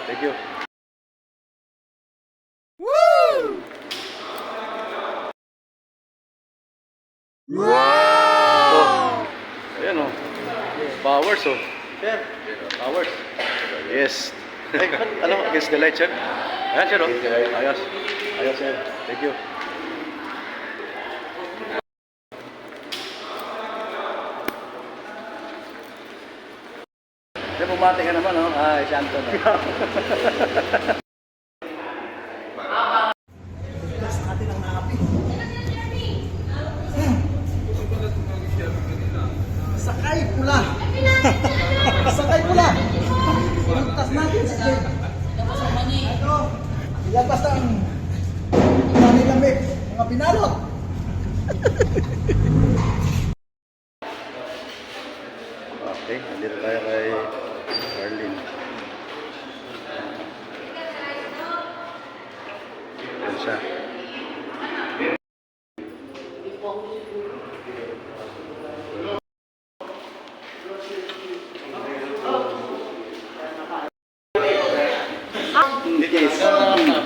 Thank you. Wow! Oh, ayan oh. Powers oh. Sir, Powers. Yes. Ay, ano, against the light, sir? Ayan, sir oh. Ayos. Ayos, sir. Thank you. Sir, bumati ka naman oh. Ay, santo na. gas natin ang naapi. Sakay pula. Sakay pula. Pinagtas natin sa jet. Ito, ilabas ang lamig, mga pinalot. Okay, nandito tayo kay Marlene. Yan siya. Yes.